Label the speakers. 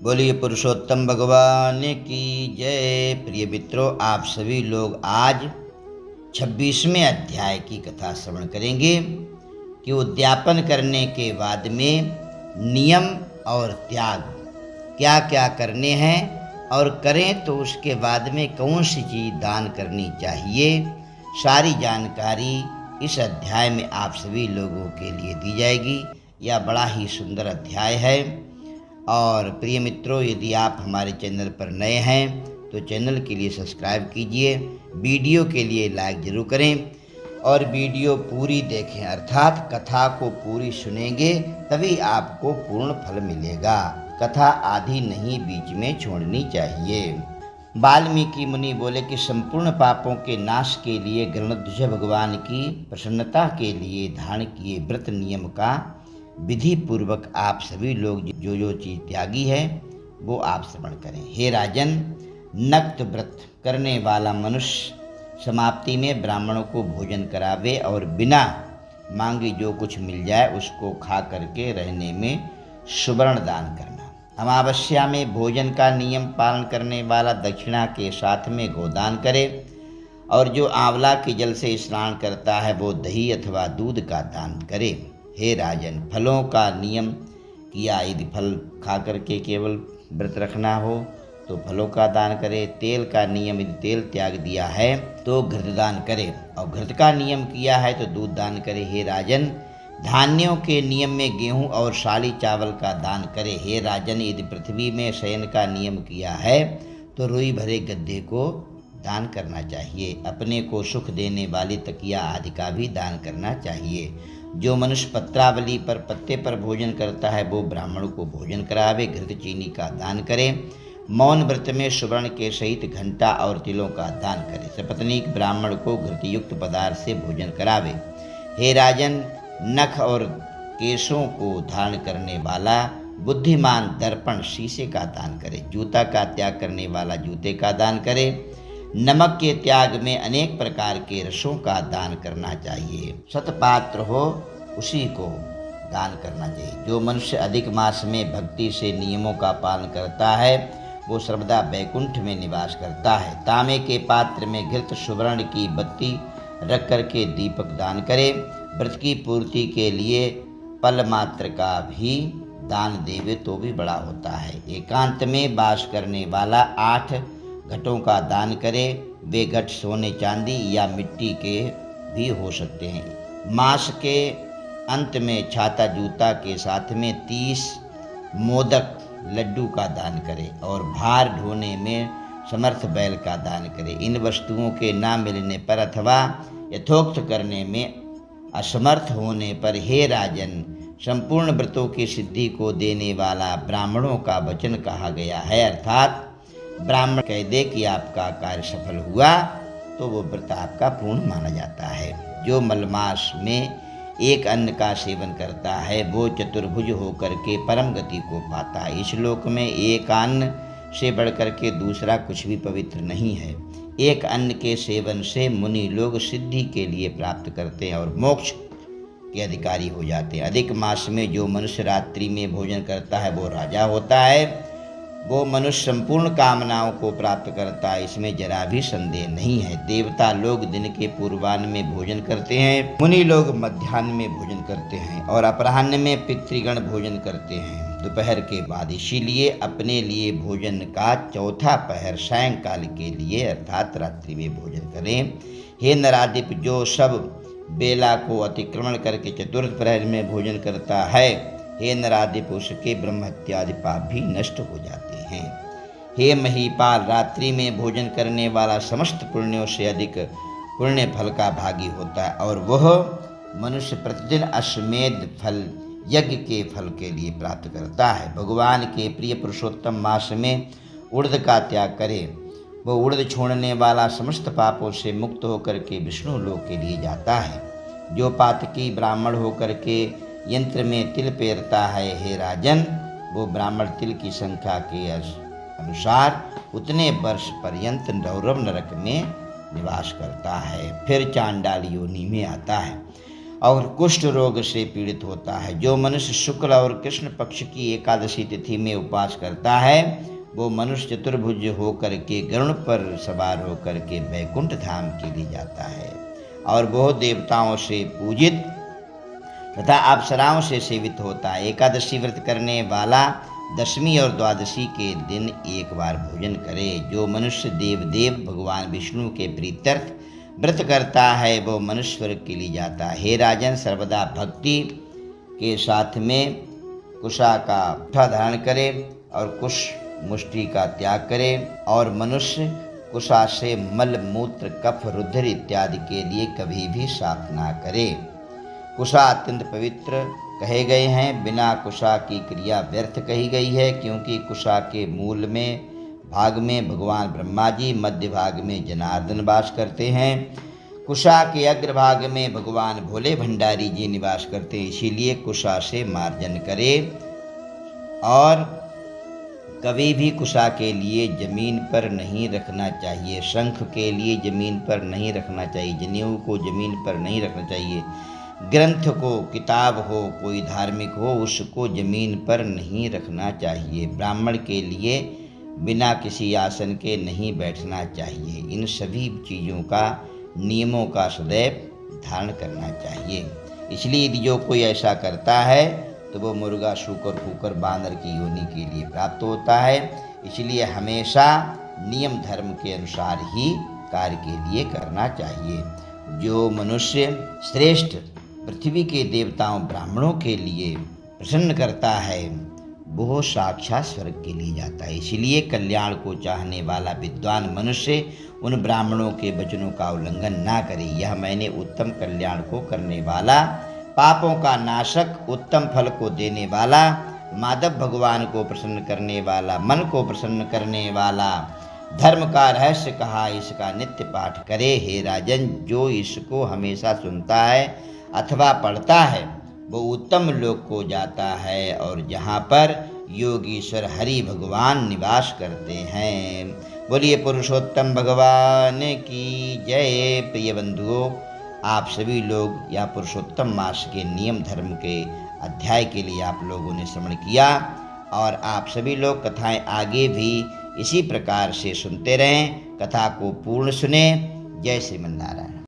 Speaker 1: बोलिए पुरुषोत्तम भगवान की जय। प्रिय मित्रों, आप सभी लोग आज 26वें अध्याय की कथा श्रवण करेंगे कि उद्यापन करने के बाद में नियम और त्याग क्या क्या करने हैं और करें तो उसके बाद में कौन सी चीज़ दान करनी चाहिए। सारी जानकारी इस अध्याय में आप सभी लोगों के लिए दी जाएगी। यह बड़ा ही सुंदर अध्याय है। और प्रिय मित्रों, यदि आप हमारे चैनल पर नए हैं तो चैनल के लिए सब्सक्राइब कीजिए, वीडियो के लिए लाइक जरूर करें और वीडियो पूरी देखें, अर्थात कथा को पूरी सुनेंगे तभी आपको पूर्ण फल मिलेगा। कथा आधी नहीं बीच में छोड़नी चाहिए। वाल्मीकि मुनि बोले कि संपूर्ण पापों के नाश के लिए गरुड़ध्वज भगवान की प्रसन्नता के लिए धारण किए व्रत नियम का विधि पूर्वक आप सभी लोग जो जो चीज़ त्यागी है वो आप श्रवण करें। हे राजन, नक्त व्रत करने वाला मनुष्य समाप्ति में ब्राह्मणों को भोजन करावे और बिना मांगे जो कुछ मिल जाए उसको खा करके रहने में सुवर्ण दान करना। अमावस्या में भोजन का नियम पालन करने वाला दक्षिणा के साथ में गोदान करे और जो आंवला के जल से स्नान करता है वो दही अथवा दूध का दान करे। हे राजन, फलों का नियम किया, यदि फल खा करके केवल व्रत रखना हो तो फलों का दान करे। तेल का नियम, यदि तेल त्याग दिया है तो घृत दान करे और घृत का नियम किया है तो दूध दान करे। हे राजन, धान्यों के नियम में गेहूं और साली चावल का दान करे। हे राजन, यदि पृथ्वी में शयन का नियम किया है तो रुई भरे गद्दे को दान करना चाहिए। अपने को सुख देने वाली तकिया आदि का भी दान करना चाहिए। जो मनुष्य पत्रावली पर पत्ते पर भोजन करता है वो ब्राह्मण को भोजन करावे, घृत चीनी का दान करे। मौन व्रत में सुवर्ण के सहित घंटा और तिलों का दान करे। सपत्नीक ब्राह्मण को घृतयुक्त पदार्थ से भोजन करावे। हे राजन, नख और केशों को धारण करने वाला बुद्धिमान दर्पण शीशे का दान करे। जूता का त्याग करने वाला जूते का दान करे। नमक के त्याग में अनेक प्रकार के रसों का दान करना चाहिए। सतपात्र हो उसी को दान करना चाहिए। जो मनुष्य अधिक मास में भक्ति से नियमों का पालन करता है वो सर्वदा बैकुंठ में निवास करता है। तांबे के पात्र में घृत सुवर्ण की बत्ती रख करके दीपक दान करे। व्रत की पूर्ति के लिए पल मात्र का भी दान देवे तो भी बड़ा होता है। एकांत में वास करने वाला 8 घटों का दान करे। वे घट सोने चांदी या मिट्टी के भी हो सकते हैं। मास के अंत में छाता जूता के साथ में 30 मोदक लड्डू का दान करे और भार ढोने में समर्थ बैल का दान करे। इन वस्तुओं के ना मिलने पर अथवा यथोक्त करने में असमर्थ होने पर हे राजन, संपूर्ण व्रतों की सिद्धि को देने वाला ब्राह्मणों का वचन कहा गया है, अर्थात ब्राह्मण कह दे कि आपका कार्य सफल हुआ तो वो व्रत आपका पूर्ण माना जाता है। जो मलमास में एक अन्न का सेवन करता है वो चतुर्भुज होकर के परम गति को पाता है। इस लोक में एक अन्न से बढ़कर के दूसरा कुछ भी पवित्र नहीं है। एक अन्न के सेवन से मुनि लोग सिद्धि के लिए प्राप्त करते हैं और मोक्ष के अधिकारी हो जाते हैं। अधिक मास में जो मनुष्य रात्रि में भोजन करता है वो राजा होता है। वो मनुष्य संपूर्ण कामनाओं को प्राप्त करता है, इसमें जरा भी संदेह नहीं है। देवता लोग दिन के पूर्वाह्न में भोजन करते हैं, मुनि लोग मध्याह्न में भोजन करते हैं और अपराह्न में पितृगण भोजन करते हैं दोपहर के बाद। इसीलिए अपने लिए भोजन का चौथा पहर सायंकाल के लिए अर्थात रात्रि में भोजन करें। हे नराधिप, जो सब बेला को अतिक्रमण करके चतुर्थ प्रहर में भोजन करता है, हे नराधिप, उसके ब्रह्म हत्यादि पाप भी नष्ट हो जाते हैं। हे महीपाल, रात्रि में भोजन करने वाला समस्त पुण्यों से अधिक पुण्य फल का भागी होता है और वह मनुष्य प्रतिदिन अश्वमेध फल यज्ञ के फल के लिए प्राप्त करता है। भगवान के प्रिय पुरुषोत्तम मास में उड़द का त्याग करे। वह उड़द छोड़ने वाला समस्त पापों से मुक्त होकर के विष्णु लोक के लिए जाता है। जो पातकी ब्राह्मण होकर के यंत्र में तिल पेरता है, हे राजन, वो ब्राह्मण तिल की संख्या के अनुसार उतने वर्ष पर्यंत रौरव नरक में निवास करता है, फिर चांडाल योनि में आता है। और कुष्ठ रोग से पीड़ित होता है। जो मनुष्य शुक्ल और कृष्ण पक्ष की एकादशी तिथि में उपवास करता है वो मनुष्य चतुर्भुज होकर के गरुड़ पर सवार होकर के वैकुंठ धाम के लिए जाता है और वह देवताओं से पूजित तथा अप्सराओं से सेवित होता है। एकादशी व्रत करने वाला दशमी और द्वादशी के दिन एक बार भोजन करे। जो मनुष्य देव भगवान विष्णु के प्रीत्यर्थ व्रत करता है वो मनुष्य स्वर्ग के लिए जाता है। हे राजन, सर्वदा भक्ति के साथ में कुशा का मुठा धारण करे और कुश मुष्टि का त्याग करे और मनुष्य कुशा से मल मूत्र कफ रुधिर इत्यादि के लिए कभी भी साफ ना करे। कुशा अत्यंत पवित्र कहे गए हैं। बिना कुशा की क्रिया व्यर्थ कही गई है, क्योंकि कुशा के मूल में भाग में भगवान ब्रह्मा जी, मध्य भाग में जनार्दन वास करते हैं। कुशा के अग्रभाग में भगवान भोले भंडारी जी निवास करते हैं। इसीलिए कुशा से मार्जन करे और कभी भी कुशा के लिए जमीन पर नहीं रखना चाहिए। शंख के लिए जमीन पर नहीं रखना चाहिए। जनेऊ को जमीन पर नहीं रखना चाहिए। ग्रंथ को, किताब हो, कोई धार्मिक हो, उसको जमीन पर नहीं रखना चाहिए। ब्राह्मण के लिए बिना किसी आसन के नहीं बैठना चाहिए। इन सभी चीज़ों का, नियमों का सदैव धारण करना चाहिए। इसलिए यदि जो कोई ऐसा करता है तो वो मुर्गा, शूकर, कुकर, बानर की योनि के लिए प्राप्त होता है। इसलिए हमेशा नियम धर्म के अनुसार ही कार्य के लिए करना चाहिए। जो मनुष्य श्रेष्ठ पृथ्वी के देवताओं ब्राह्मणों के लिए प्रसन्न करता है वो साक्षात स्वर्ग के लिए जाता है। इसलिए कल्याण को चाहने वाला विद्वान मनुष्य उन ब्राह्मणों के वचनों का उल्लंघन ना करे। यह मैंने उत्तम कल्याण को करने वाला, पापों का नाशक, उत्तम फल को देने वाला, माधव भगवान को प्रसन्न करने वाला, मन को प्रसन्न करने वाला धर्म का रहस्य कहा। इसका नित्य पाठ करे। हे राजन, जो इसको हमेशा सुनता है अथवा पढ़ता है वो उत्तम लोक को जाता है और जहाँ पर योगीश्वर हरि भगवान निवास करते हैं। बोलिए पुरुषोत्तम भगवान की जय। प्रिय बंधुओं, आप सभी लोग या पुरुषोत्तम मास के नियम धर्म के अध्याय के लिए आप लोगों ने श्रवण किया और आप सभी लोग कथाएं आगे भी इसी प्रकार से सुनते रहें। कथा को पूर्ण सुने। जय श्रीमन नारायण।